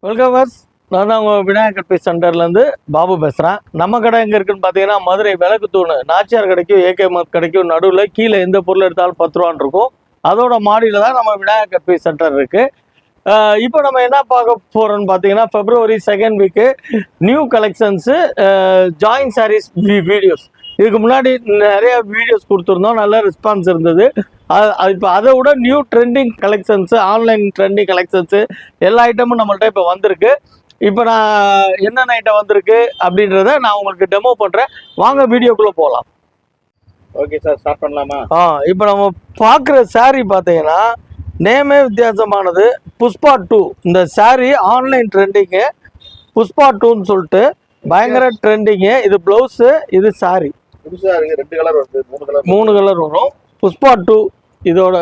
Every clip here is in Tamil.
Welcome verse. நான் தான் உங்கள் விநாயகர் பீஸ் சென்டர்லேருந்து பாபு பேசுகிறேன். நம்ம கடை எங்கே இருக்குன்னு பார்த்தீங்கன்னா மதுரை விளக்கு தூண் நாச்சியார் கடைக்கும் ஏகே மத் கடைக்கும் நடுவில் கீழே எந்த பொருள் எடுத்தாலும் 10 ரூபான்னு இருக்கும். அதோட மாடியில் தான் நம்ம விநாயகர் பீஸ் சென்டர் இருக்குது. இப்போ நம்ம என்ன பார்க்க போகிறோம்னு பார்த்தீங்கன்னா February 2nd வீக்கு new collections join saris videos. இதுக்கு முன்னாடி நிறைய வீடியோஸ் கொடுத்துருந்தோம், நல்ல ரெஸ்பான்ஸ் இருந்தது. இப்போ அதை விட new trending collections, online trending collections எல்லா ஐட்டமும் நம்மள்ட்ட இப்போ வந்திருக்கு. இப்போ நான் என்னென்ன ஐட்டம் வந்திருக்கு அப்படின்றத நான் உங்களுக்கு டெமோ பண்ணுறேன். வாங்க வீடியோக்குள்ளே போகலாம். ஓகே சார், ஸ்டார்ட் பண்ணலாமா? இப்போ நம்ம பார்க்குற சாரீ பார்த்தீங்கன்னா நேமே வித்தியாசமானது. புஷ்பா 2 இந்த சாரீ ஆன்லைன் ட்ரெண்டிங்கு. புஷ்பா 2ன்னு சொல்லிட்டு பயங்கர ட்ரெண்டிங்கு. இது ப்ளவுஸு, இது சாரீ. புதுசாக இருக்குது, 2 கலர் வருது, 3 கலர் வரும். புஷ்பா 2 இதோட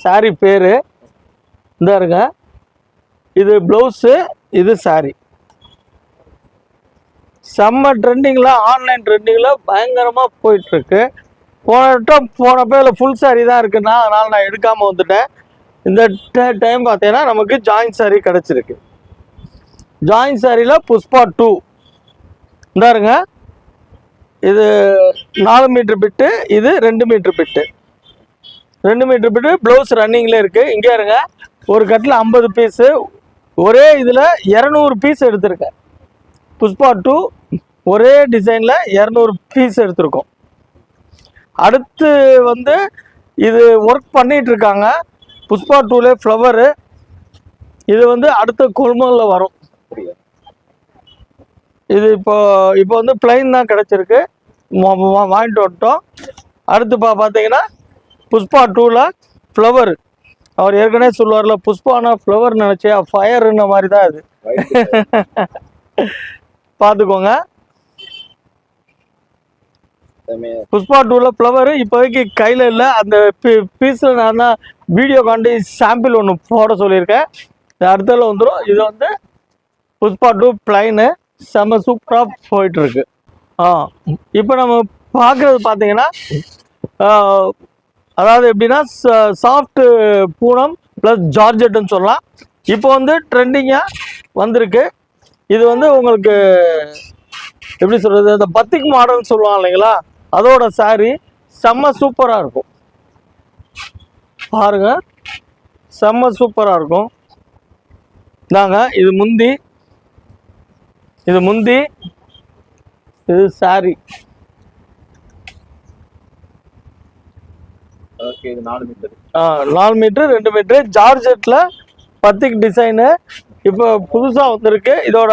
சாரீ பேர் இந்த இருங்க. இது ப்ளவுஸு, இது சாரீ. செம்ம ட்ரெண்டிங்கில், ஆன்லைன் ட்ரெண்டிங்கில் பயங்கரமாக போயிட்டுருக்கு. போனப்போ இல்லை ஃபுல் சாரீ தான் இருக்குன்னா அதனால் நான் எடுக்காமல் வந்துட்டேன். இந்த டைம் பார்த்தீங்கன்னா நமக்கு ஜாயின் சாரீ கிடச்சிருக்கு. ஜாயின் சாரியில் புஷ்பா 2 இந்த இருங்க. இது 4 மீட்டர் பிட்டு, இது 2 மீட்டர் பிட்டு. 2 மீட்டர் பிட்டு ப்ளவுஸ் ரன்னிங்கில் இருக்குது. இங்கே இருங்க, ஒரு கட்டில் 50 பீஸு, ஒரே இதில் 200 பீஸ் எடுத்திருக்கேன். புஷ்பா 2 ஒரே டிசைனில் 200 பீஸ் எடுத்திருக்கோம். அடுத்து இது ஒர்க் பண்ணிகிட்ருக்காங்க. புஷ்பா 2ல ஃப்ளவரு. இது அடுத்த கொள்முதலில் வரும். இது இப்போ பிளைன் தான் கிடச்சிருக்கு, வாங்கிட்டு வந்துட்டோம். அடுத்து பார்த்தீங்கன்னா புஷ்பா 2ல ஃப்ளவர். அவர் ஏற்கனவே சொல்லுவார்ல, புஷ்பானா ஃப்ளவர் நினச்சே ஃபயர்ன மாதிரி தான் அது. பார்த்துக்கோங்க. புஷ்பா 2ல ஃப்ளவர் இப்போதைக்கு கையில் இல்லை. அந்த பீஸில் நான் தான் வீடியோ காண்டி சாம்பிள் ஒன்று போட சொல்லியிருக்கேன். இது அடுத்ததில் வந்துடும். இது புஷ்பா 2 பிளைனு செம்ம சூப்பராக போயிட்டுருக்கு. இப்போ நம்ம பார்க்குறது பார்த்தீங்கன்னா அதாவது எப்படின்னா சாஃப்ட்டு பூனம் ப்ளஸ் ஜார்ஜெட்டுன்னு சொல்லலாம். இப்போ ட்ரெண்டிங்காக வந்திருக்கு. இது உங்களுக்கு எப்படி சொல்கிறது, இந்த பத்திக் மாடல்னு சொல்லுவாங்க இல்லைங்களா, அதோட சாரீ செம்ம சூப்பராக இருக்கும். பாருங்க, செம்ம சூப்பராக இருக்கும். இந்தாங்க, இது முந்தி, இது சாரி. ஓகே, இது 4 மீட்டர். 4 மீட்டர் 2 மீட்டர் ஜார்ஜெட்டில் பத்திக் டிசைனு இப்போ புதுசாக வந்திருக்கு. இதோட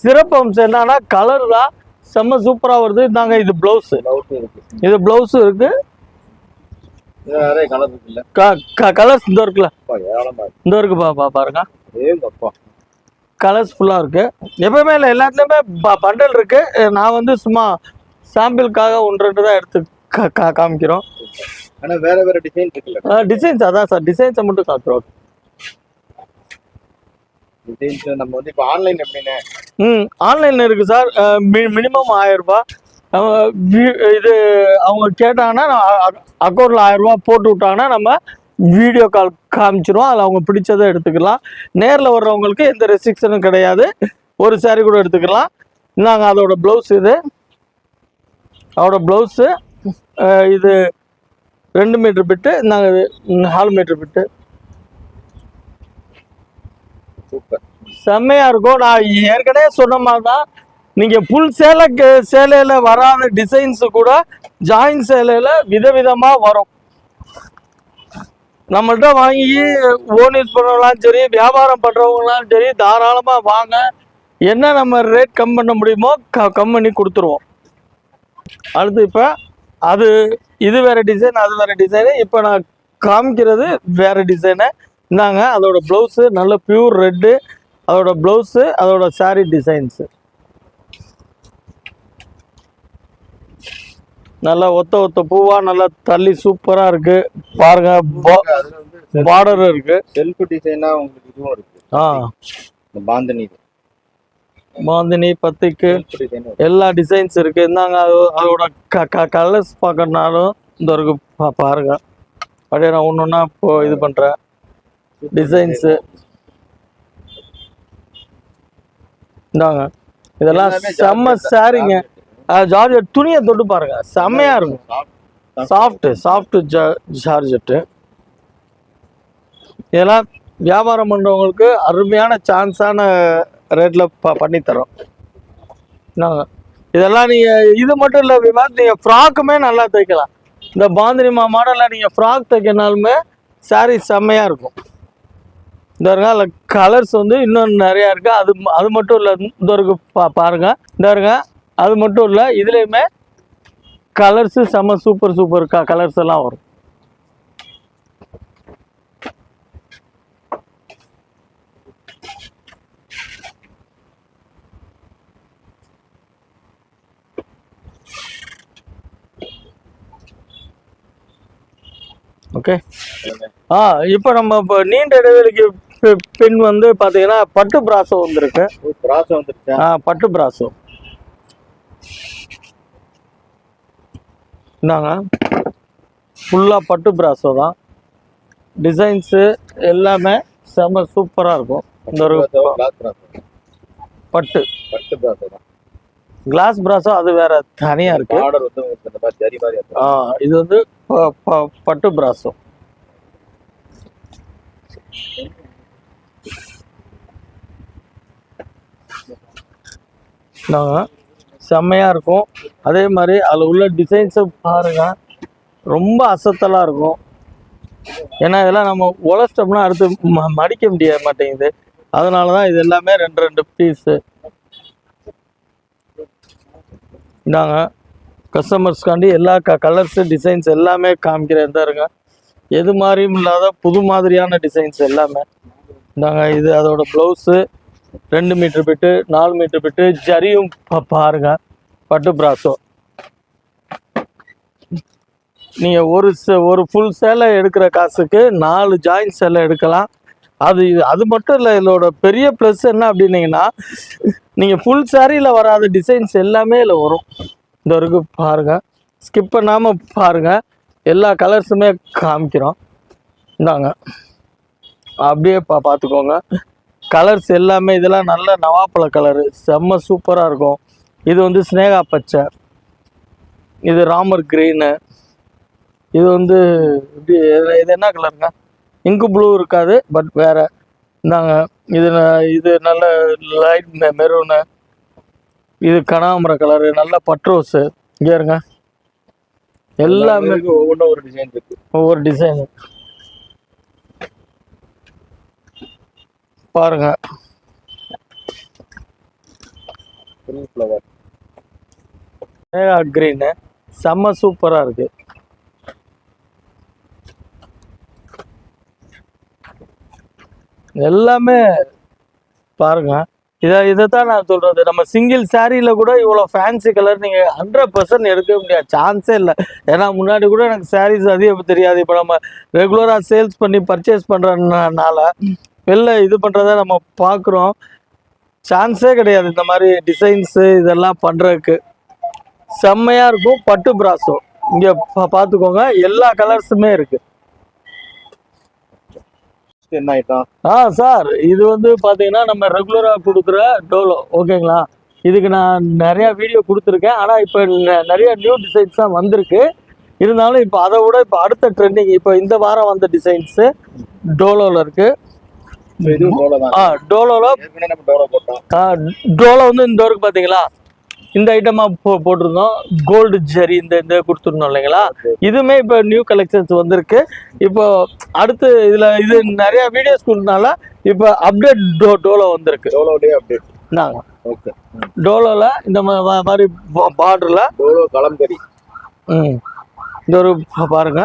சிறப்பு அம்சம் என்னன்னா கலர் தான் செம்ம சூப்பராக வருது. இதாங்க, இது ப்ளவுஸு. இது ப்ளவுஸு இருக்குது. நிறைய கலர் இருக்குல்ல, கலர்ஸ் இந்த இருக்குல்ல, இந்த இருக்கு பாருங்க. கலர்ஸ் ஃபுல்லாக இருக்குது. எப்பவுமே இல்லை, எல்லாத்துலேயுமே பண்டல் இருக்குது. நான் சும்மா சாம்பிளுக்காக 1-2 தான் எடுத்து காமிக்கிறோம். ஆனால் வேறு வேறு டிசைன் இருக்குல்ல. டிசைன்ஸ் அதான் சார், டிசைன்ஸை மட்டும் காமிக்கிறோம். டிசைன்ஸ் நம்ம இப்போ ஆன்லைன் எப்படின்னு ஆன்லைனில் இருக்குது சார். மினிமம் 1000 ரூபாய். இது அவங்க கேட்டாங்கன்னா அக்கௌண்ட்டில் 1000 ரூபா போட்டு விட்டாங்கன்னா நம்ம வீடியோ கால் காமிச்சிரும். அதில் அவங்க பிடிச்சதை எடுத்துக்கலாம். நேரில் வர்றவங்களுக்கு எந்த ரெஸ்ட்ரிக்ஷனும் கிடையாது. ஒரு சாரீ கூட எடுத்துக்கலாம். நாங்கள் அதோட ப்ளவுஸ், இது அதோட ப்ளவுஸு. இது 2 மீட்டர் பிட்டு, நாங்கள் இது 4 மீட்டர் பிட்டு. சூப்பர், செம்மையாக இருக்கும். நான் ஏற்கனவே சொன்ன மாதிரி தான், நீங்கள் ஃபுல் சேலையில் வராத டிசைன்ஸு கூட ஜாயின் சேலையில் விதவிதமாக வரும். நம்மள்கிட்ட வாங்கி ஓன் யூஸ் பண்ணுறவங்களாம் சரி, வியாபாரம் பண்ணுறவங்களாம் சரி, தாராளமாக வாங்க. என்ன நம்ம ரேட் கம் பண்ண முடியுமோ கம் பண்ணி கொடுத்துருவோம். அடுத்து இப்போ இது வேறு டிசைன், அது வேறு டிசைனு. இப்போ நான் காமிக்கிறது வேறு டிசைனு. இந்தாங்க, அதோட ப்ளவுஸு நல்ல பியூர் ரெட்டு. அதோட ப்ளவுஸு, அதோட சாரீ டிசைன்ஸு நல்லா ஒத்த பூவாக நல்லா தள்ளி சூப்பராக இருக்குது. பாருங்க, பார்டர் இருக்குது. செல்ஃப் டிசைனாக உங்களுக்கு இதுவும் இருக்குது. பாந்தினி பத்திக்கு எல்லா டிசைன்ஸ் இருக்குது. இருந்தாங்க, அதோட கலர்ஸ் பார்க்கறனாலும் இந்த இருக்கு பாருங்க. அப்படியே நான் ஒன்று ஒன்றா இப்போ இது பண்ணுறேன். டிசைன்ஸு இந்தாங்க இதெல்லாம் செம்ம சாரிங்க. ஜார்ஜெட் துணியை தொட்டு பாருங்க, செம்மையா இருக்கும். Soft georgette. இதெல்லாம் வியாபாரம் பண்றவங்களுக்கு அருமையான சான்ஸான ரேட்ல பண்ணித்தரோம். இதெல்லாம் நீங்க இது மட்டும் இல்ல விமான், நீங்க ஃப்ராக்குமே நல்லா தைக்கலாம். இந்த பாந்தினிமா மாடல்ல நீங்க ஃப்ராக் தைக்கனாலுமே சாரி செம்மையா இருக்கும். இந்த இருக்க கலர்ஸ் வந்து இன்னும் நிறைய இருக்கு. அது மட்டும் இல்ல, இந்த இருக்கு பாருங்க, இந்த இருக்க அது மட்டும் இல்ல, இதுலயுமே கலர்ஸ் செம்ம சூப்பர் கலர்ஸ் எல்லாம் வரும். ஓகே. இப்போ நம்ம இப்போ நீண்ட இடைவெளிக்கு பின் வந்து பாத்தீங்கன்னா பட்டு பிராசோ வந்திருக்கு. பட்டு பிராசோ என்னங்க, ஃபுல்லா பட்டு பிராசோ தான். டிசைன்ஸு எல்லாமே செம்ம சூப்பரா இருக்கும். இந்த ஒரு பட்டு கிளாஸ் பிராசோ அது வேற தனியா இருக்கு. இது வந்து பட்டு பிராசோ. செம்மையா இருக்கும். அதே மாதிரி அதுல உள்ள டிசைன்ஸை பாருங்க, ரொம்ப அசத்தலா இருக்கும். ஏன்னா இதெல்லாம் நம்ம உழைச்சிட்டோம்னா அடுத்து மடிக்க முடிய மாட்டேங்குது. அதனாலதான் இது எல்லாமே ரெண்டு பீஸு. இந்தாங்க கஸ்டமர்ஸ்க்காண்டி எல்லா கலர்ஸ் டிசைன்ஸ் எல்லாமே காமிக்கிறேன். இருங்க, எது மாதிரியும் இல்லாத புது மாதிரியான டிசைன்ஸ் எல்லாமே. இந்தாங்க இது அதோட ப்ளவுஸு 2 மீட்டர் பிட்டு 4 மீட்டர் பிட்டு ஜரியும் பாருங்க. பட்டு பிராசோ நீங்க ஒரு ஃபுல் சேலை எடுக்கிற காசுக்கு 4 ஜாயின் சேலை எடுக்கலாம். அது மட்டும் இல்லை, இதோட பெரிய ப்ளஸ் என்ன அப்படின்னீங்கன்னா, நீங்க ஃபுல் சாரியில் வராத டிசைன்ஸ் எல்லாமே இதில் வரும். இந்த வரைக்கும் பாருங்க, ஸ்கிப் பண்ணாம பாருங்க, எல்லா கலர்ஸுமே காமிக்கிறோம். இந்தாங்க அப்படியே பார்த்துக்கோங்க. கலர்ஸ் எல்லாமே இதெல்லாம் நல்ல நவாப்பழ கலரு, செம்ம சூப்பராக இருக்கும். இது வந்து ஸ்னேகா பச்சை, இது ராமர் கிரீனு, இது வந்து இப்படி இது என்ன கலருங்க, இங்கு ப்ளூ இருக்காது, பட் வேற. இந்தாங்க இது நல்ல லைட் மெரூனு, இது கனகாம்பர கலரு, நல்ல பட்ரோஸு. இங்கே இருங்க, எல்லாமே ஒவ்வொரு டிசைன் இருக்கு, ஒவ்வொரு டிசைனு பாருங்க. கிரீனு செம்ம சூப்பரா இருக்கு. எல்லாமே பாருங்க. இதைத்தான் நான் சொல்றது, நம்ம சிங்கிள் சாரியில கூட இவ்வளோ ஃபேன்சி கலர் நீங்க 100% எடுக்க முடியாது, சான்ஸே இல்லை. ஏன்னா முன்னாடி கூட எனக்கு சாரீஸ் அதிகம் தெரியாது. இப்போ நம்ம ரெகுலரா சேல்ஸ் பண்ணி பர்ச்சேஸ் பண்றதுனால வெளில இது பண்றத நம்ம பார்க்குறோம். சான்ஸே கிடையாது இந்த மாதிரி டிசைன்ஸு இதெல்லாம் பண்றதுக்கு. செம்மையா இருக்கும். பட்டு பிராசோ இங்க பார்த்துக்கோங்க, எல்லா கலர்ஸுமே இருக்கு. என்ன ஐட்டம்? சார் இது வந்து பாத்தீங்கன்னா நம்ம ரெகுலரா கொடுக்குற டோலோ, ஓகேங்களா? இதுக்கு நான் நிறைய வீடியோ கொடுத்துருக்கேன். ஆனா இப்போ நிறைய நியூ டிசைன்ஸ் தான் வந்திருக்கு. இருந்தாலும் இப்போ அதை விட இப்போ அடுத்த ட்ரெண்டிங், இப்போ இந்த வாரம் வந்த டிசைன்ஸ் டோலோல இருக்கு. டோலோல டோலோ வந்து இந்த வரைக்கும் பாத்தீங்களா, இந்த ஐட்டமா போட்டிருந்தோம். கோல்டு ஜெரி இந்த கொடுத்துருந்தோம் இல்லைங்களா? இதுவுமே இப்போ நியூ கலெக்ஷன்ஸ் வந்திருக்கு. இப்போ அடுத்து இது நிறைய வீடியோஸ் கொடுத்தனால இப்போ அப்டேட் டோலோ வந்திருக்கு. டோலோல இந்த மாதிரி பார்டர்ல டோலோ கலம்கரி இந்த ஒரு பாருங்க,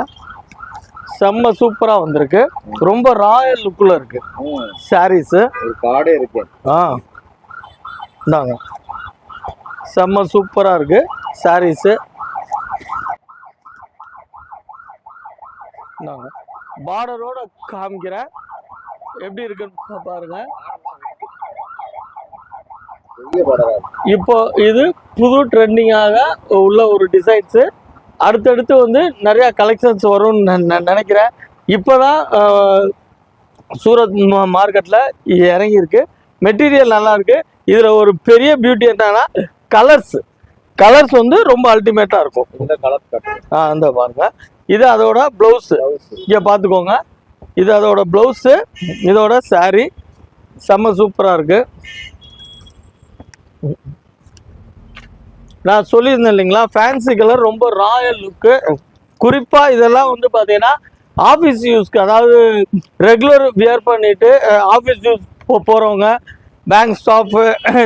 செம்ம சூப்பரா வந்திருக்கு. ரொம்ப ராயல் லுக்ல இருக்கு சாரீஸ். காடே இருக்கு. இந்தாங்க செம்ம சூப்பரா இருக்கு சாரீஸ். பார்டரோட காமிக்கிறேன், எப்படி இருக்குன்னு பாருங்க. இப்போ இது புது ட்ரெண்டிங்காக உள்ள ஒரு டிசைன்ஸ். அடுத்தடுத்து வந்து நிறைய கலெக்ஷன்ஸ் வரும்னு நினைக்கிறேன். இப்போதான் சூரத் மார்க்கெட்ல இறங்கி இருக்கு. மெட்டீரியல் நல்லா இருக்கு. இதுல ஒரு பெரிய பியூட்டி என்னன்னா கலர்ஸ் வந்து ரொம்ப அல்டிமேட்டா இருக்கும். இந்த கலர் கட்டு இந்த பாருங்க, இது அதோட பிளவுஸ். இங்க பாத்துக்கோங்க, இது அதோட பிளவுஸ், இதோட saree செம்ம சூப்பரா இருக்கு. நான் சொல்லியிருந்தேன் இல்லைங்களா, ஃபேன்சி கலர் ரொம்ப ராயல் லுக்கு. குறிப்பா இதெல்லாம் வந்து பாத்தீங்கன்னா ஆஃபீஸ் யூஸ்க்கு, அதாவது ரெகுலர் வியர் பண்ணிட்டு ஆஃபீஸ் யூஸ் போறவங்க, பேங்க் ஸ்டாஃப்,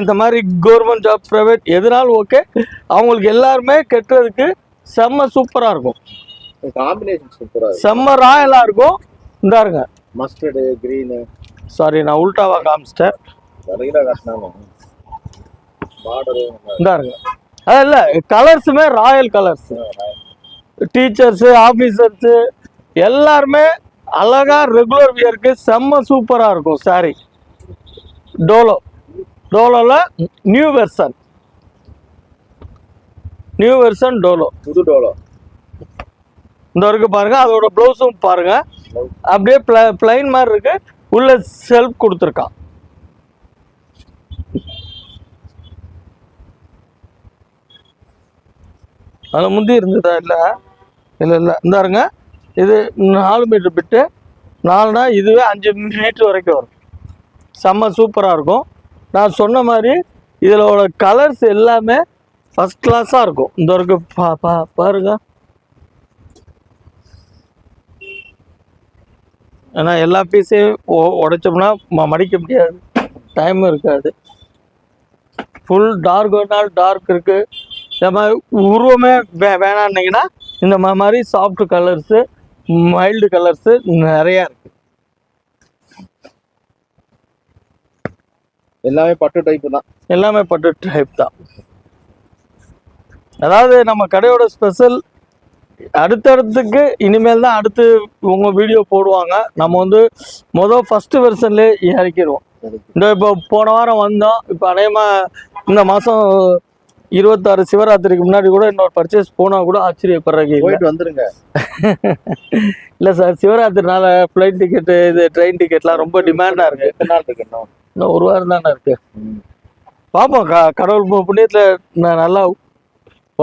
இந்த மாதிரி கவர்மெண்ட் ஜாப், ப்ரைவேட் எதுனாலும் ஓகே, அவங்களுக்கு எல்லாருமே கட்டுறதுக்கு செம்ம சூப்பரா இருக்கும். காம்பினேஷன் சூப்பரா இருக்கு. செம்ம ராயலா இருக்கும். இந்தாருங்க, மஸ்டர்டு கிரீன். சாரி நான் உல்டாவா காமிச்சிட்டேன். நிறைய காட்டினாலும் பார்டர் இந்தாருங்க, அது இல்லை, கலர்ஸுமே ராயல் கலர்ஸ். டீச்சர்ஸு, ஆஃபீஸர்ஸு எல்லாருமே அழகா ரெகுலர் வியருக்கு செம்ம சூப்பரா இருக்கும் சாரி. டோலோல நியூ வெர்ஷன் டோலோ, புது டோலோ இந்த இருக்கு பாருங்க. அதோட ப்ளவுஸும் பாருங்க, அப்படியே பிளைன் மாதிரி இருக்கு, உள்ள செல்ஃப் கொடுத்துருக்கான். அதில் முந்தி இருந்ததா? இல்லை, இந்தாருங்க, இது 4 மீட்டர் பிட்டு, 4னா இதுவே 5 மீட்டர் வரைக்கும் வரும். செம்ம சூப்பராக இருக்கும். நான் சொன்ன மாதிரி இதிலோட கலர்ஸ் எல்லாமே ஃபர்ஸ்ட் கிளாஸாக இருக்கும். இந்த இருக்கு பாருங்க. ஏன்னா எல்லா பீஸையும் உடைச்சோம்னா மடிக்க முடியாது, டைமும் இருக்காது. ஃபுல் டார்க்னால் டார்க் இருக்கு. இந்த மாதிரி உருவமே வேணான்னீங்கன்னா இந்த மாதிரி சாஃப்ட் கலர்ஸு, மைல்டு கலர்ஸு நிறையா இருக்கு. எல்லாமே பட்டு டைப் தான். எல்லாமே பட்டு டைப் தான். அதாவது நம்ம கடையோட ஸ்பெஷல் அடுத்தடுத்துக்கு இனிமேல் தான் அடுத்து உங்க வீடியோ போடுவாங்க. நம்ம வந்து ஃபர்ஸ்ட் வெர்ஷன்லேயே இறக்கிடுவோம். இந்த இப்போ போன வாரம் வந்தோம், இப்போ அநேகமா இந்த மாதம் 26 சிவராத்திரிக்கு முன்னாடி கூட இன்னொரு பர்ச்சேஸ் போனால் கூட ஆச்சரியப்படுறீங்க. போயிட்டு வந்துருங்க. இல்லை சார், சிவராத்திரினால ஃப்ளைட் டிக்கெட்டு, இது ட்ரெயின் டிக்கெட்லாம் ரொம்ப டிமாண்டாக இருக்கு. எத்தனை நாள் இருக்கணும்? இன்னும் 1 வாரம் தானே இருக்கு. பார்ப்போம், கடவுள் புண்ணியத்தில் நல்லா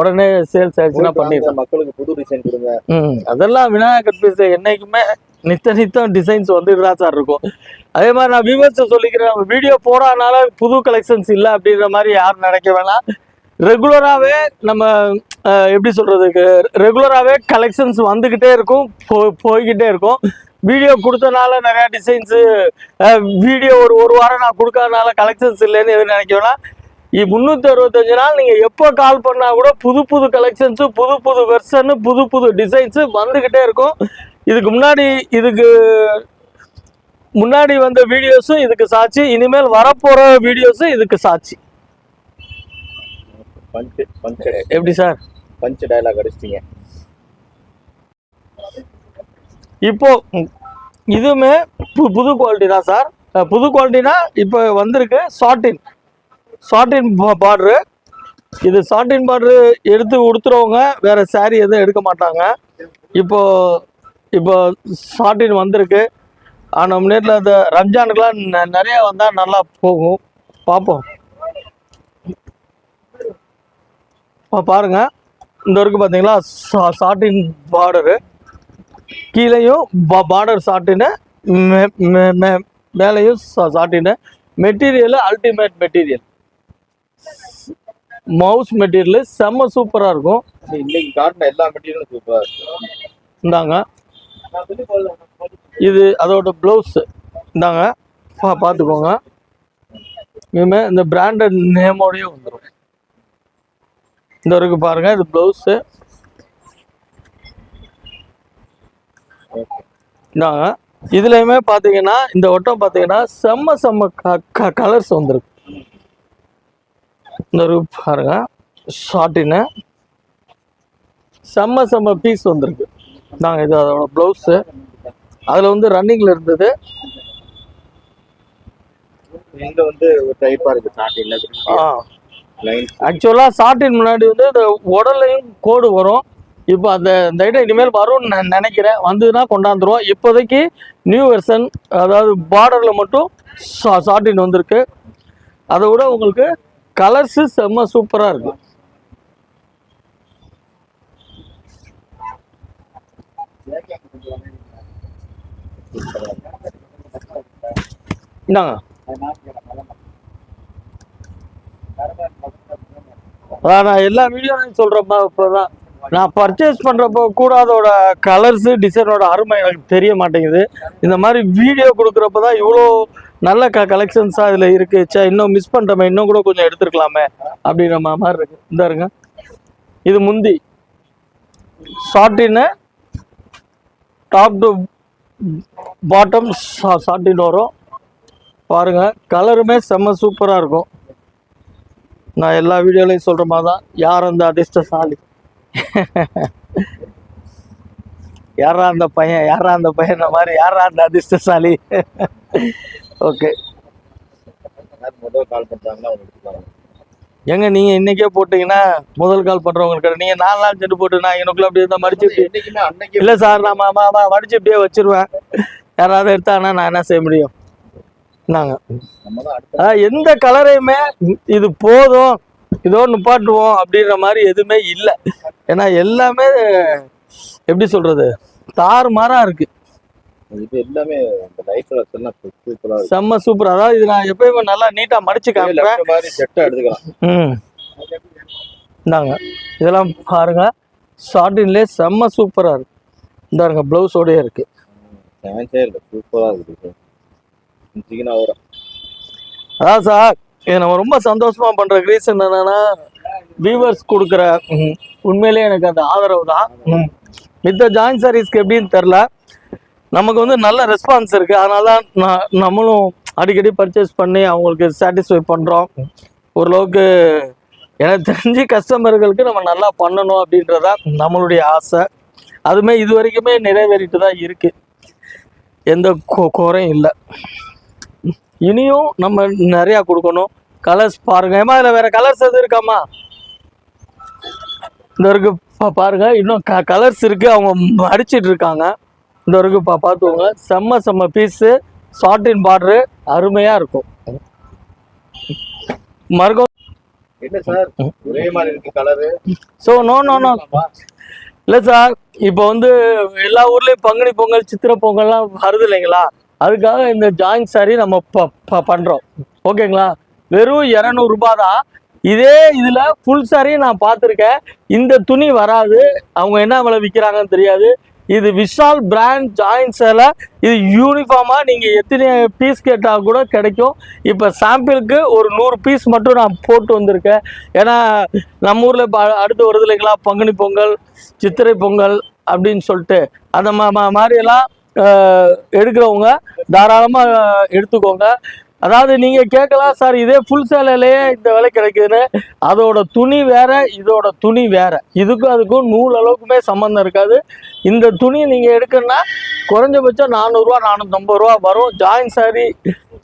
உடனே சேல்ஸ் ஆயிடுச்சுன்னா பண்ணிடுறேன். மக்களுக்கு புது டிசைன் கொடுங்க. அதெல்லாம் விநாயகர் பீஸ் என்னைக்குமே நித்தம் டிசைன்ஸ் வந்துட்டு தான் சார் இருக்கும். அதே மாதிரி நான் வியூவர்ஸை சொல்லிக்கிறேன், நம்ம வீடியோ போடாதனால புது கலெக்ஷன்ஸ் இல்லை அப்படின்ற மாதிரி யாரும் நினைக்க வேணாம். ரெகுலராகவே நம்ம எப்படி சொல்றதுக்கு, ரெகுலராகவே கலெக்ஷன்ஸ் வந்துக்கிட்டே இருக்கும், போய்கிட்டே இருக்கும். வீடியோ கொடுத்தனால நிறையா டிசைன்ஸு, வீடியோ ஒரு வாரம் நான் கொடுக்காதனால கலெக்ஷன்ஸ் இல்லைன்னு எதுவும் நினைக்க வேணாம். 365 நாள் நீங்கள் எப்போ கால் பண்ணால் கூட புது கலெக்ஷன்ஸு, புது வெர்ஷனு, புது டிசைன்ஸு வந்துக்கிட்டே இருக்கும். இதுக்கு முன்னாடி வந்த வீடியோஸும் இதுக்கு சாட்சி, இனிமேல் வரப்போகிற வீடியோஸும் இதுக்கு சாட்சி. எப்படி சார் பஞ்ச் டயலாக் அடிச்சிட்டீங்க. இப்போ இதுவுமே புது குவாலிட்டி தான் சார். புது குவாலிட்டினா இப்போ வந்திருக்கு சாட்டின் பார்டரு. இது சாட்டின் பார்டரு எடுத்து கொடுத்துறவங்க வேற சாரீ எதுவும் எடுக்க மாட்டாங்க. இப்போ சாட்டின் வந்திருக்கு. ஆனால் முன்னேட்டில் அந்த ரம்ஜானுக்குலாம் நிறைய வந்தால் நல்லா போகும். பார்ப்போம். பாருங்க, இந்த வரைக்கும் பார்த்தீங்களா சாட்டின் பார்டரு, கீழேயும் பார்டர் சாட்டின்னு, மேலேயும் சாட்டின்னு. Material ultimate material, mouse material செம்ம சூப்பராக இருக்கும். இன்னைக்கு காட்டின எல்லா மெட்டீரியலும் சூப்பராக இருக்கும். இந்தாங்க, இது அதோட ப்ளவுஸ். இந்தாங்க பார்த்துக்கோங்க, இனிமே இந்த பிராண்டட் நேமோடய வந்துடும். இந்த வரைக்கும் பாருங்க, இது ப்ளவுஸு. இந்தாங்க, இதுலையுமே பார்த்தீங்கன்னா இந்த ஒட்டம் பார்த்தீங்கன்னா செம்ம கலர்ஸ் வந்துருக்கு. இந்த ஒரு பாருங்க, ஷார்ட்டின்னு செம்ம பீஸ் வந்திருக்கு. நாங்கள் இது அதோட ப்ளவுஸு. அதில் வந்து ரன்னிங்கில் இருந்தது. இங்க வந்து ஒரு டைப்பா இருக்கு சாட்டின்ல. ஆக்சுவலாக சாட்டின் முன்னாடி வந்து இந்த உடலையும் கோடு வரும். இப்போ அந்த ஐட்டம் இனிமேல் வரும்னு நான் நினைக்கிறேன். வந்ததுன்னா கொண்டாந்துருவோம். இப்போதைக்கு நியூ வெர்ஷன், அதாவது பார்டரில் மட்டும் சாட்டின் வந்திருக்கு. அதை விட உங்களுக்கு கலர்ஸு செம்ம சூப்பராக இருக்கும். இந்தாங்க. அதான் நான் எல்லா வீடியோலையும் சொல்கிறப்ப இப்போதான் நான் பர்ச்சேஸ் பண்ணுறப்போ கூட அதோட கலர்ஸு டிசைனோட அருமை எனக்கு தெரிய மாட்டேங்குது. இந்த மாதிரி வீடியோ கொடுக்குறப்ப தான் இவ்வளோ நல்ல கலெக்ஷன்ஸாக இதில் இருக்குது. சே, இன்னும் மிஸ் பண்ணுறோமே, இன்னும் கூட கொஞ்சம் எடுத்துருக்கலாமே அப்படின்ற மாதிரி இருக்குது. இந்த இருங்க, இது முந்தி ஷார்ட்டின்னு டாப் டு பாட்டம் ஷார்ட்டின் வரும் பாருங்க. கலருமே செம்ம சூப்பராக இருக்கும். நான் எல்லா வீடியோலையும் சொல்கிற மாதிரி தான். யார் அந்த அதிர்ஷ்டசாலி, யாரா அந்த பையன், யாரா அந்த பையன் மாதிரி, யாரா அந்த அதிர்ஷ்டசாலி. ஓகே, முதல் கால் பண்றாங்கன்னா அவங்க எடுத்துப்பாங்க. எங்க நீங்க இன்னைக்கே போட்டீங்கன்னா முதல் கால் பண்றவங்களுக்கு நீங்க 4 நாள் சென்று போட்டு நான் எனக்குள்ள அப்படி இருந்தா மடிச்சு என்னைக்குமே அன்னைக்கு இல்ல சார், நான் மடிச்சு இப்படியே வச்சிருவேன். யாராவது எடுத்தாங்கன்னா நான் என்ன செய்ய முடியும்? நாங்க நம்ம தான் அடுத்த எந்த கலரையுமே இது போதும், இதோ நிப்பாட்டுவோம் அப்படின்ற மாதிரி எதுவுமே இல்லை. ஏன்னா எல்லாமே எப்படி சொல்றது, தாறுமாறா இருக்கு. இது எல்லாமே இந்த லைட் கலர்ஸ் எல்லாம் சூப்பரா இருக்கு. செம்ம சூப்பர். அதாவது இது நான் எப்பயுமே நல்லா நீட்டா மடிச்சு காமிப்பேன். லெஃப்ட் மாதிரி செட்டா எடுத்துக்கலாம். இந்தாங்க, இதெல்லாம் பாருங்க, ஷார்ட்டின்லேயே செம்ம சூப்பரா இருக்கு. இந்தாருங்க, பிளவுஸோடய இருக்கு. சான்ஸே இல்லை, சூப்பரா இருக்கு. சிக்கனா வரும். அதான் சார், இது நம்ம ரொம்ப சந்தோஷமா பண்ற ரீசன் என்னன்னா, வியூவர்ஸ் கொடுக்குற உண்மையிலேயே எனக்கு அந்த ஆதரவு தான். மித்த ஜாயின் சாரீஸ்க்கு எப்படின்னு தெரில, நமக்கு வந்து நல்ல ரெஸ்பான்ஸ் இருக்கு. அதனால தான் நம்மளும் அடிக்கடி பர்ச்சேஸ் பண்ணி அவங்களுக்கு சாட்டிஸ்ஃபை பண்றோம். ஓரளவுக்கு எனக்கு தெரிஞ்சு கஸ்டமர்களுக்கு நம்ம நல்லா பண்ணணும் அப்படின்றதா நம்மளுடைய ஆசை. அதுமே இது வரைக்குமே நிறைவேறிட்டு தான் இருக்கு, எந்த குறையும் இல்லை. இனியும் நம்ம நிறையா கொடுக்கணும். கலர்ஸ் பாருங்க, ஏமா இதில் வேற கலர்ஸ் எதுவும் இருக்காமா? இந்த இருக்கு பாருங்க, இன்னும் கலர்ஸ் இருக்கு, அவங்க அடிச்சிட்டு இருக்காங்க. இந்த இருக்கு பார்த்துக்கோங்க, செம்ம பீஸு, ஷார்ட்டின் பார்டரு அருமையாக இருக்கும். மறுக்கும் என்ன சார் ஒரே மாதிரி இருக்கு கலரு? ஸோ நோ இல்லை சார், இப்போ வந்து எல்லா ஊர்லேயும் பங்குனி பொங்கல், சித்திரை பொங்கல்லாம் வருது இல்லைங்களா? அதுக்காக இந்த ஜாயின் சாரி நம்ம பண்ணுறோம். ஓகேங்களா? வெறும் 200 ரூபாய் தான். இதே இதில் ஃபுல் சாரி நான் பார்த்துருக்கேன். இந்த துணி வராது, அவங்க என்ன விலை விற்கிறாங்கன்னு தெரியாது. இது விஷால் பிராண்ட் ஜாயின் சேலை. இது யூனிஃபார்மாக நீங்கள் எத்தனை பீஸ் கேட்டால் கூட கிடைக்கும். இப்போ சாம்பிளுக்கு ஒரு 100 பீஸ் மட்டும் நான் போட்டு வந்திருக்கேன். ஏன்னா நம்ம ஊரில் இப்போ அடுத்து வருது இல்லைங்களா, பங்குனி பொங்கல், சித்திரை பொங்கல் அப்படின்னு சொல்லிட்டு அந்த மாதிரியெல்லாம் எடுக்கிறவங்க தாராளமாக எடுத்துக்கோங்க. அதாவது நீங்கள் கேட்கலாம், சார் இதே ஃபுல் சேலையிலேயே இந்த விலை கிடைக்குதுன்னு. அதோட துணி வேற, இதோட துணி வேற. இதுக்கும் அதுக்கும் நூல் அளவுக்குமே சம்மந்தம் இருக்காது. இந்த துணி நீங்கள் எடுக்கணும்னா குறைஞ்சபட்சம் 400 ரூபா 450 ரூபா வரும். ஜாயின் சாரி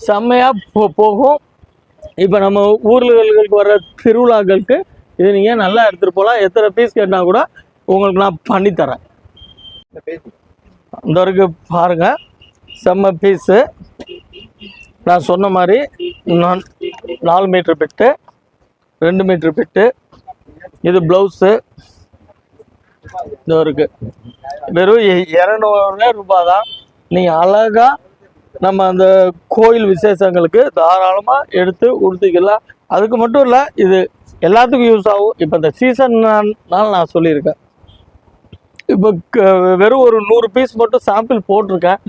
செம்மையாக போகும். இப்போ நம்ம ஊர்களுக்கு வர திருவிழாக்களுக்கு இது நீங்கள் நல்லா எடுத்துகிட்டு போகலாம். எத்தனை பீஸ் கேட்டால் கூட உங்களுக்கு நான் பண்ணித்தரேன். இந்த வரைக்கும் பாருங்க, செம்ம பீஸு. நான் சொன்ன மாதிரி 4 மீட்டர் பிட்டு, 2 மீட்டர் பிட்டு. இது ப்ளவுஸு. இந்த இருக்கு, வெறும் 200 ரூபாய் தான். நீங்கள் அழகாக நம்ம அந்த கோயில் விசேஷங்களுக்கு தாராளமாக எடுத்து உடுத்திக்கலாம். அதுக்கு மட்டும் இல்லை, இது எல்லாத்துக்கும் யூஸ் ஆகும். இப்போ இந்த சீசன்னால நான் சொல்லியிருக்கேன். இப்போ வெறும் ஒரு 100 பீஸ் மட்டும் சாம்பிள் போட்டிருக்கேன்.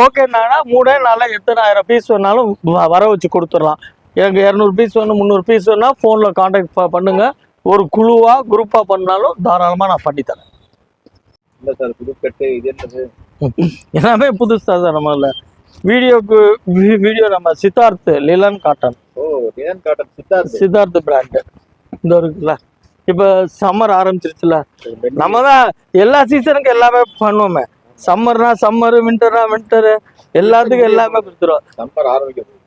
ஓகேண்ணா, 3 நாளில் எத்தனை 1000 பீஸ் வேணாலும் வர வச்சு கொடுத்துடலாம். எனக்கு 200 பீஸ் வேணும், 300 பீஸ் வேணால் ஃபோனில் காண்டாக்ட் பண்ணுங்கள். ஒரு குழுவாக குரூப்பாக பண்ணாலும் தாராளமாக நான் பண்ணித்தரேன். இல்லை சார், புதுக்கட்டு இது என்னது? எல்லாமே புதுசாக சார். நம்மள வீடியோ நம்ம சித்தார்த் லிலன் காட்டன். ஓ, லிலன் காட்டன் சித்தார்த் பிராண்டு. இந்த இருக்குல்ல, இப்போ சம்மர் ஆரம்பிச்சிருச்சுல, நம்ம தான் எல்லா சீசனுக்கும் எல்லாமே பண்ணுவோமே. சம்மர்னா சம்மரு, வின்டர்னா வின்டரு, எல்லாத்துக்கும் எல்லாமே கொடுத்துருவோம். சம்மர் ஆரம்பிக்கிறது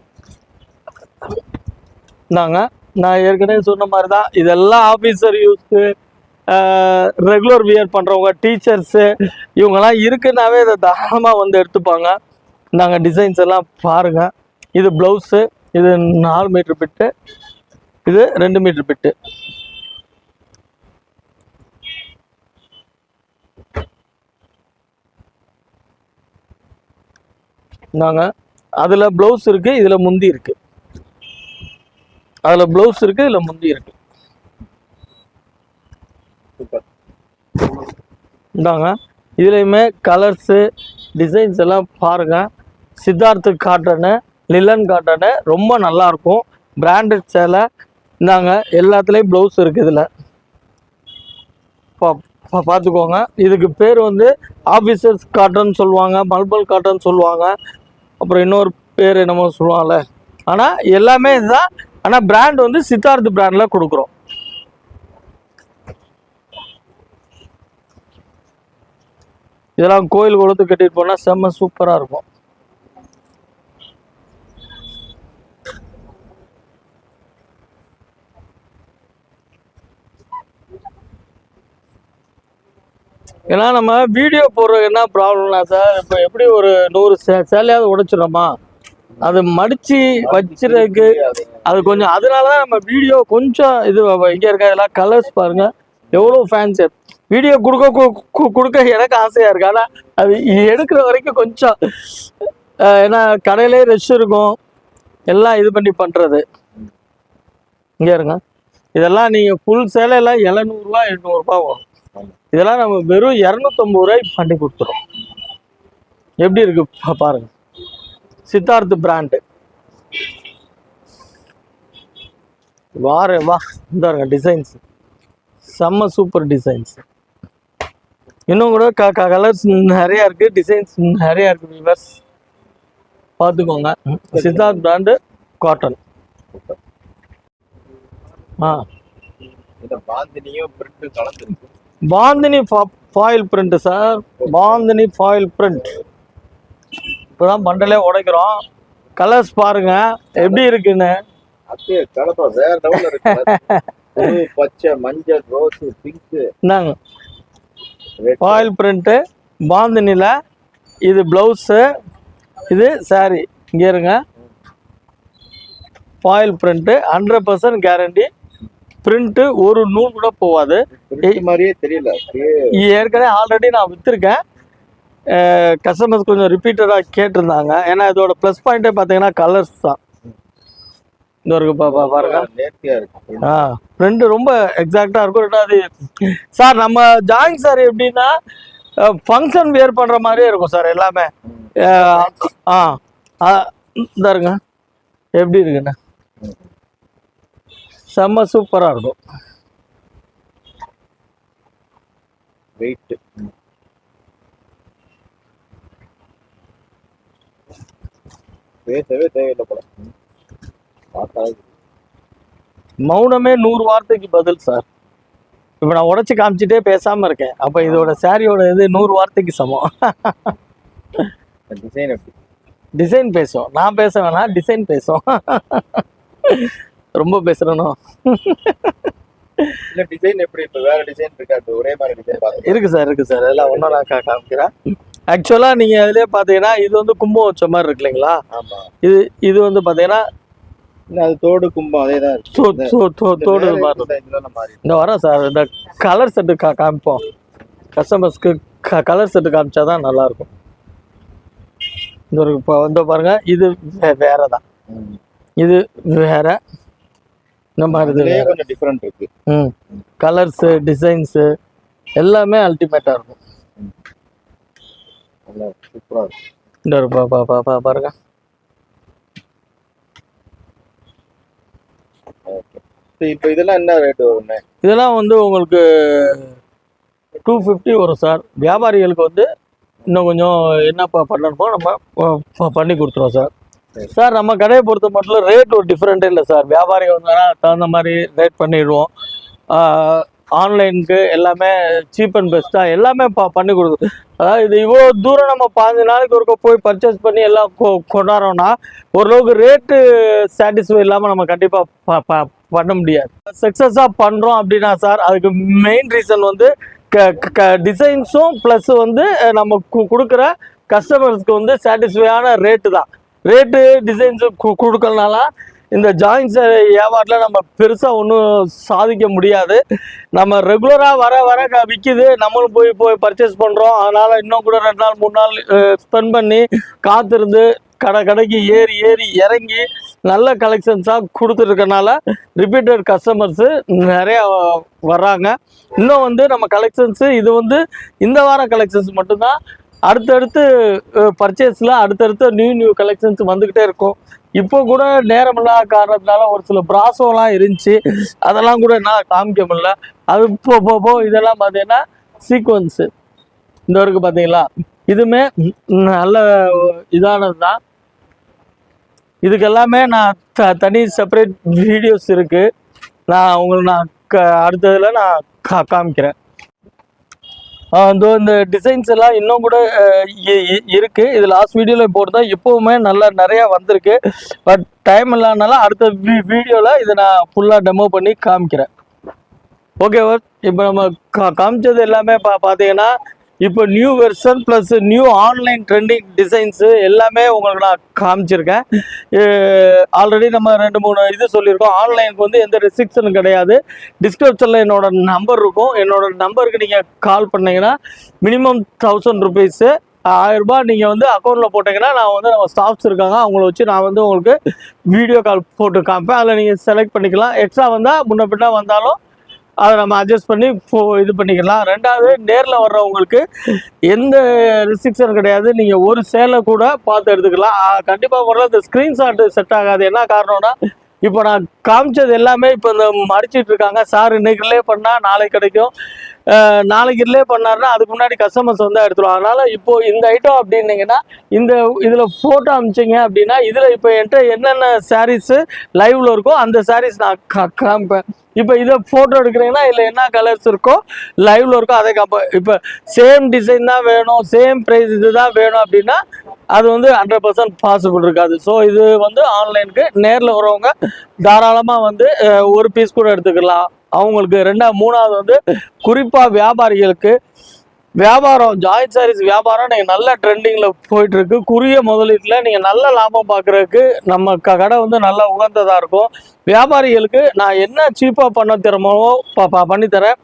நான் ஏற்கனவே சொன்ன மாதிரி தான். இதெல்லாம் ஆஃபீஸர் யூஸ்க்கு, ரெகுலர் வியர் பண்ணுறவங்க, டீச்சர்ஸு, இவங்கெல்லாம் இருக்குன்னாவே இதை தாராளமாக வந்து எடுத்துப்பாங்க. நாங்கள் டிசைன்ஸ் எல்லாம் பாருங்கள். இது ப்ளவுஸு, இது 4 மீட்டர் பிட்டு, இது 2 மீட்டர் பிட்டு. நாங்க அதுல பிளவுஸ் இருக்கு, இதுல முந்தி இருக்கு. அதுல பிளவுஸ் இருக்கு, இதுல முந்தி இருக்கு. இந்தாங்க இதுலயுமே கலர்ஸு டிசைன்ஸ் எல்லாம் பாருங்க. சித்தார்த்து காட்டனு, லிலன் காட்டனு ரொம்ப நல்லா இருக்கும். பிராண்டட் சேலை. இந்தாங்க எல்லாத்துலேயும் ப்ளவுஸ் இருக்குது. இதில் பார்த்துக்கோங்க. இதுக்கு பேர் வந்து ஆஃபீஸர்ஸ் காட்டன் சொல்லுவாங்க, மல்மல் காட்டன் சொல்லுவாங்க, அப்புறம் இன்னொரு பேர் என்னமோ சொல்லுவாங்கள்ல. ஆனால் எல்லாமே இதுதான். ஆனால் பிராண்ட் வந்து சித்தார்த் பிராண்டில் கொடுக்குறோம். இதெல்லாம் கோயில் கொடுத்து கட்டிட்டு போனால் செம்ம சூப்பராக இருக்கும். ஏன்னா நம்ம வீடியோ போடுறது என்ன ப்ராப்ளம்னா சார், இப்போ எப்படி ஒரு 100 சேலையாவது உடைச்சிடறோமா, அது மடித்து வச்சுறதுக்கு அது கொஞ்சம், அதனால தான் நம்ம வீடியோ கொஞ்சம் இது. இங்கே இருக்க இதெல்லாம் கலர்ஸ் பாருங்கள் எவ்வளோ ஃபேன்ஸு. வீடியோ கொடுக்க எனக்கு ஆசையாக இருக்குது. ஆனால் அது எடுக்கிற வரைக்கும் கொஞ்சம் ஏன்னா கடையிலே ரஷ் இருக்கும், எல்லாம் இது பண்ணி பண்ணுறது. இங்கே இருங்க, இதெல்லாம் நீங்கள் ஃபுல் சேலையெல்லாம் 700 800 வரும். இதெல்லாம் நம்ம வெறும் 250 பண்ணி கொடுத்துரும். எப்படி இருக்கு பாருங்க, சித்தார்த் பிராண்டு. வா இந்த இருங்க டிசைன்ஸ் செம்ம சூப்பர் டிசைன்ஸ். இன்னும் கூட கலர்ஸ் நிறைய இருக்கு, டிசைன்ஸ் நிறைய இருக்கு. வியூவர்ஸ் பார்த்துக்கோங்க. Siddharth brand cotton. Bandhani foil print sir, bandhani foil print. இப்போதான் பண்டலே உடைக்கிறோம். கலர்ஸ் பாருங்க எப்படி இருக்குன்னு. பச்சை, மஞ்சள், ரோஸ், பிங்க். இந்தாங்க ஃபாயில் பிரிண்ட்டு பாந்தினியில். இது பிளவுஸு, இது சாரி. இங்கே இருங்க, ஃபாயில் பிரிண்ட்டு 100% கேரண்டி. பிரிண்ட்டு ஒரு நூல் கூட போகாது. மாதிரியே தெரியல. ஏற்கனவே ஆல்ரெடி நான் விற்றுருக்கேன். கஸ்டமர்ஸ் கொஞ்சம் ரிப்பீட்டடாக கேட்டிருந்தாங்க. ஏன்னா இதோட ப்ளஸ் பாயிண்ட்டே பார்த்தீங்கன்னா கலர்ஸ் தான். இந்த ஒரு பாருங்க, நேர்த்தியா இருக்கு. பிரிண்ட் ரொம்ப எக்ஸாக்டா இருக்கும். ரெண்டாவது சார் நம்ம ஜாயிங் சார் எப்படின்னா ஃபங்க்ஷன் வியர் பண்ற மாதிரியே இருக்கும் சார் எல்லாமே. இருங்க எப்படி இருக்குண்ணா, செம்ம சூப்பரா இருக்கும். வெயிட் பேசவே தேவையில்லை போல. மௌனமே 100 வார்த்தைக்கு பதில் சார். இப்ப நான் உடைச்சு காமிச்சிட்டே பேசாம இருக்கேன். அப்ப இதோட சாரியோட இது 100 வார்த்தைக்கு சமம். டிசைன் பேசும், நான் பேச வேணாம், டிசைன் பேசும். ரொம்ப பேசுறேனோ. டிசைன் எப்படி இப்ப வேற டிசைன் இருக்காது, ஒரே மாதிரி டிசைன் இருக்கு சார், இருக்கு சார். எல்லாம் ஒன்னா நான் காமிக்கிறேன். ஆக்சுவலா நீங்க அதுலயே பாத்தீங்கன்னா இது வந்து கும்பம் வச்ச மாதிரி இருக்கு இல்லைங்களா. இது வந்து பாத்தீங்கன்னா அது தோடு கும்பம் அதேதான் தோடு இந்த வர சார். இந்த கலர் செட்டு காமிப்போம் கஸ்டமர்ஸ்க்கு. கலர் செட்டு காமிச்சாதான் நல்லா இருக்கும். இந்த ஒரு இப்போ வந்து பாருங்க, இது வேறதான், இது வேற. இந்த மாதிரி கொஞ்சம் டிஃபரெண்ட் இருக்கு. கலர்ஸ் டிசைன்ஸ் எல்லாமே அல்டிமேட்டா இருக்கும். சூப்பரா இருக்கு. இந்த ஒரு பாருங்க. இப்போ இதெல்லாம் என்ன ரேட் வரும்ண்ணே? இதெல்லாம் வந்து உங்களுக்கு 250 வரும் சார். வியாபாரிகளுக்கு வந்து இன்னும் கொஞ்சம் என்ன பண்ணணுமோ நம்ம பண்ணி கொடுத்துருவோம் சார். சார் நம்ம கடையை பொறுத்த மட்டும் ரேட் ஒரு டிஃப்ரெண்ட்டே இல்லை சார். வியாபாரிகள் வந்தால் தகுந்த மாதிரி ரேட் பண்ணிடுவோம். ஆன்லைனுக்கு எல்லாமே சீப் அண்ட் பெஸ்ட்டாக எல்லாமே பண்ணி கொடுக்குது. அதாவது இது இவ்வளோ தூரம் நம்ம 15 நாளைக்கு ஒருக்க போய் பர்ச்சேஸ் பண்ணி எல்லாம் கொண்டாடுறோம்னா ஓரளவுக்கு ரேட்டு சாட்டிஸ்ஃபை இல்லாமல் நம்ம கண்டிப்பாக பண்ண முடியாது. சக்ஸஸாக பண்ணுறோம் அப்படின்னா சார், அதுக்கு மெயின் ரீசன் வந்து டிசைன்ஸும் ப்ளஸ் வந்து நம்ம கொடுக்குற கஸ்டமர்ஸ்க்கு வந்து சாட்டிஸ்ஃபையான ரேட்டு தான். ரேட்டு டிசைன்ஸு கொடுக்கறனால இந்த ஜாயின்ஸ் வியாபாரத்தில் நம்ம பெருசாக ஒன்றும் சாதிக்க முடியாது. நம்ம ரெகுலராக வர விற்கிது, நம்மளும் போய் பர்ச்சேஸ் பண்ணுறோம். அதனால் இன்னும் கூட 2 நாள் 3 நாள் ஸ்பெண்ட் பண்ணி காத்திருந்து கடைக்கு ஏறி இறங்கி நல்ல கலெக்ஷன்ஸாக கொடுத்துருக்கனால ரிப்பீட்டட் கஸ்டமர்ஸு நிறையா வர்றாங்க. இன்னும் வந்து நம்ம கலெக்ஷன்ஸு இது வந்து இந்த வார கலெக்ஷன்ஸ் மட்டும்தான். அடுத்தடுத்து பர்ச்சேஸில் அடுத்தடுத்து நியூ கலெக்ஷன்ஸ் வந்துக்கிட்டே இருக்கும். இப்போ கூட நேரமில்லாத காரணத்தினால ஒரு சில பிராசோலாம் இருந்துச்சு, அதெல்லாம் கூட நான் காமிக்க முடியல. அது போ இதெல்லாம் பார்த்தீங்கன்னா சீக்வன்ஸு இந்த வரைக்கும் பார்த்தீங்களா, இதுவுமே நல்ல இதானது தான். இதுக்கு எல்லாமே நான் தனி செப்பரேட் வீடியோஸ் இருக்குது. நான் உங்களுக்கு அடுத்ததில் நான் காமிக்கிறேன். இந்த டிசைன்ஸ் எல்லாம் இன்னும் கூட இருக்கு. இது லாஸ்ட் வீடியோவில் போட்டுதான், இப்போவுமே நிறையா வந்திருக்கு. பட் டைம் இல்லாதனால அடுத்த வீடியோவில் இதை நான் ஃபுல்லாக டெமோ பண்ணி காமிக்கிறேன். ஓகேவா? இப்போ நம்ம காமிச்சது எல்லாமே பார்த்தீங்கன்னா இப்போ new version plus new online trending designs எல்லாமே உங்களுக்கு நான் காமிச்சிருக்கேன். ஆல்ரெடி நம்ம 2-3 இது சொல்லியிருக்கோம். ஆன்லைனுக்கு வந்து எந்த ரெஸ்ட்ரிக்ஷனும் கிடையாது. டிஸ்கிரிப்ஷனில் என்னோட நம்பர் இருக்கும். என்னோட நம்பருக்கு நீங்கள் கால் பண்ணிங்கன்னா மினிமம் 1000 ருபீஸு 1000 ரூபாய் நீங்கள் வந்து அக்கௌண்ட்டில் போட்டிங்கன்னா நான் வந்து நம்ம ஸ்டாஃப்ஸ் இருக்காங்க, அவங்கள வச்சு நான் வந்து உங்களுக்கு வீடியோ கால் போட்டு காமிப்பேன். அதில் நீங்கள் செலக்ட் பண்ணிக்கலாம். எக்ஸ்ட்ரா வந்தால் முன்ன பின்னா வந்தாலும் அதை நம்ம அட்ஜஸ்ட் பண்ணி இது பண்ணிக்கலாம். 2வது, நேரில் வர்றவங்களுக்கு எந்த ரெஸ்ட்ரிக்ஷன் கிடையாது. நீங்கள் ஒரு சேலை கூட பார்த்து எடுத்துக்கலாம். கண்டிப்பாக வர்ற இந்த ஸ்க்ரீன்ஷாட்டு செட் ஆகாது. என்ன காரணம்னா, இப்போ நான் காமிச்சது எல்லாமே இப்போ இந்த மடிச்சிட்டு இருக்காங்க. சார் இன்னைக்கு ரிலே பண்ணால் நாளைக்கு கிடைக்கும், நாளைக்கு ரிலே பண்ணாருன்னா அதுக்கு முன்னாடி கஸ்டமர்ஸ் வந்து எடுத்துருவோம். அதனால் இப்போது இந்த ஐட்டம் அப்படின்னீங்கன்னா இதில் ஃபோட்டோ அமிச்சிங்க அப்படின்னா இதில் இப்போ என்கிட்ட என்னென்ன சாரீஸு லைவில் இருக்கோ அந்த சாரீஸ் நான் காமிப்பேன். இப்போ இதை ஃபோட்டோ எடுக்கிறீங்கன்னா இதில் என்ன கலர்ஸ் இருக்கோ லைவில் இருக்கோ அதை காமிப்பேன். இப்போ சேம் டிசைன் தான் வேணும், சேம் ப்ரைஸ் இது தான் வேணும் அப்படின்னா அது வந்து 100% பாசிபிள் இருக்காது. ஸோ இது வந்து ஆன்லைனுக்கு நேரில் வரவங்க தாராளமாக வந்து ஒரு பீஸ் கூட எடுத்துக்கலாம் அவங்களுக்கு. 3வது வந்து குறிப்பாக வியாபாரிகளுக்கு வியாபாரம், ஜாயின்ட் சாரீஸ் வியாபாரம் நீங்கள் நல்ல ட்ரெண்டிங்கில் போயிட்டுருக்கு. குறுகிய முதலீட்டில் நீங்கள் நல்ல லாபம் பார்க்குறதுக்கு நம்ம கடை வந்து நல்லா உகந்ததாக இருக்கும். வியாபாரிகளுக்கு நான் என்ன சீப்பாக பண்ண தரமோ பண்ணித்தரேன்.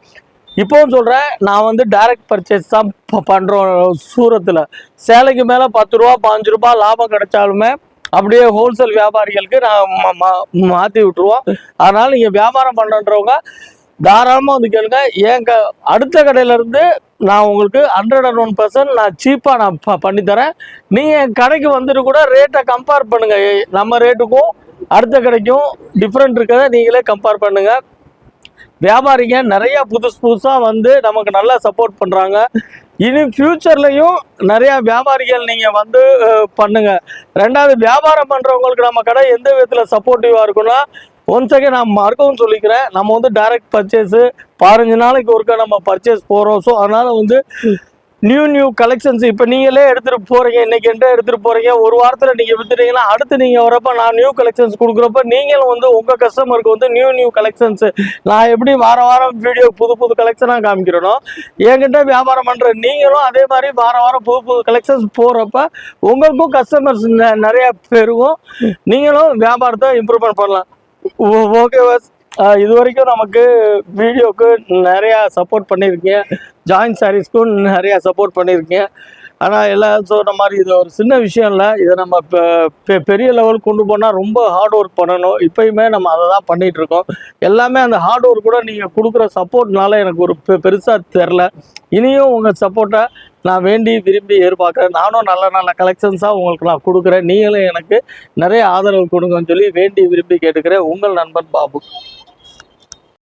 இப்போவும் சொல்கிறேன், நான் வந்து டைரக்ட் பர்ச்சேஸ் தான் பண்ணுறோம். சூரத்தில் சேலைக்கு மேலே 10 ரூபா 15 ரூபா லாபம் கிடைச்சாலுமே அப்படியே ஹோல்சேல் வியாபாரிகளுக்கு நான் மாற்றி விட்டுருவோம். அதனால் நீங்கள் வியாபாரம் பண்ணுறவங்க தாராளமாக வந்து கேளுங்க. அடுத்த கடையிலேருந்து நான் உங்களுக்கு 101% நான் சீப்பாக நான் பண்ணித்தரேன். நீங்கள் என் கடைக்கு வந்துட்டு கூட ரேட்டை கம்பேர் பண்ணுங்கள். நம்ம ரேட்டுக்கும் அடுத்த கடைக்கும் டிஃப்ரெண்ட் இருக்கிறத நீங்களே கம்பேர் பண்ணுங்கள். வியாபாரிங்க நிறைய புதுசாக வந்து நமக்கு நல்லா சப்போர்ட் பண்ணுறாங்க. இனி ஃப்யூச்சர்லையும் நிறையா வியாபாரிகள் நீங்கள் வந்து பண்ணுங்கள். 2வது, வியாபாரம் பண்ணுறவங்களுக்கு நம்ம கடை எந்த விதத்தில் சப்போர்ட்டிவாக இருக்குன்னா, ஒன்ஸ் அகேன் நான் மறுக்கவும் சொல்லிக்கிறேன், நம்ம வந்து டைரக்ட் பர்ச்சேஸு 15 நாளைக்கு ஒருக்கா நம்ம பர்ச்சேஸ் போகிறோம். ஸோ அதனால் வந்து நியூ கலெக்ஷன்ஸ் இப்போ நீங்களே எடுத்துகிட்டு போகிறீங்க, இன்றைக்கி என்கிட்ட எடுத்துகிட்டு போகிறீங்க, ஒரு வாரத்தில் நீங்கள் விற்றுட்டீங்கன்னா அடுத்து நீங்கள் வரப்போ நான் நியூ கலெக்ஷன்ஸ் கொடுக்குறப்ப நீங்களும் வந்து உங்கள் கஸ்டமருக்கு வந்து நியூ கலெக்ஷன்ஸு நான் எப்படி வாரம் வீடியோ புது கலெக்ஷனாக காமிக்கிறேனோ என்கிட்ட வியாபாரம் பண்ணுற நீங்களும் அதே மாதிரி வாரம் புது கலெக்ஷன்ஸ் போகிறப்ப உங்களுக்கும் கஸ்டமர்ஸ் நிறையா பெருகும், நீங்களும் வியாபாரத்தை இம்ப்ரூவ்மெண்ட் பண்ணலாம். ஓகேவா? இது வரைக்கும் நமக்கு வீடியோவுக்கு நிறையா சப்போர்ட் பண்ணியிருக்கீங்க, ஜாயின்ட் சாரீஸ்க்கும் நிறையா சப்போர்ட் பண்ணியிருக்கீங்க. ஆனால் எல்லாம் சொன்ன மாதிரி இது ஒரு சின்ன விஷயம் இல்லை. இதை நம்ம பெரிய லெவலுக்கு கொண்டு போனால் ரொம்ப ஹார்ட் ஒர்க் பண்ணணும். இப்போயுமே நம்ம அதை தான் பண்ணிகிட்ருக்கோம். எல்லாமே அந்த ஹார்ட் ஒர்க் கூட நீங்கள் கொடுக்குற சப்போர்ட்னால எனக்கு ஒரு பெருசாக தெரில. இனியும் உங்கள் சப்போர்ட்டை நான் வேண்டி விரும்பி எதிர்பார்க்குறேன். நானும் நல்ல கலெக்ஷன்ஸாக உங்களுக்கு நான் கொடுக்குறேன். நீங்களும் எனக்கு நிறைய ஆதரவு கொடுங்கன்னு சொல்லி வேண்டி விரும்பி கேட்டுக்கிறேன். உங்கள் நண்பன் பாபு.